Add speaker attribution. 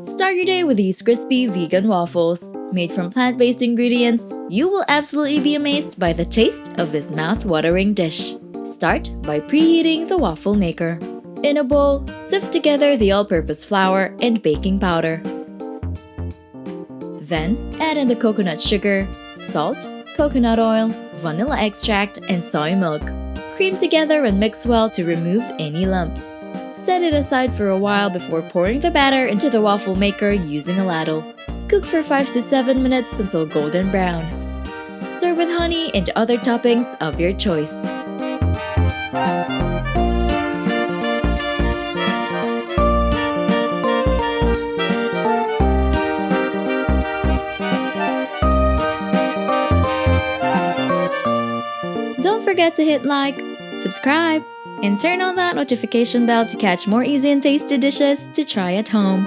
Speaker 1: Start your day with these crispy vegan waffles. Made from plant-based ingredients, you will absolutely be amazed by the taste of this mouth-watering dish. Start by preheating the waffle maker. In a bowl, sift together the all-purpose flour and baking powder. Then, add in the coconut sugar, salt, coconut oil, vanilla extract, and soy milk. Cream together and mix well to remove any lumps. Set it aside for a while before pouring the batter into the waffle maker using a ladle. Cook for 5 to 7 minutes until golden brown. Serve with honey and other toppings of your choice. Don't forget to hit like, subscribe, and turn on that notification bell to catch more easy and tasty dishes to try at home.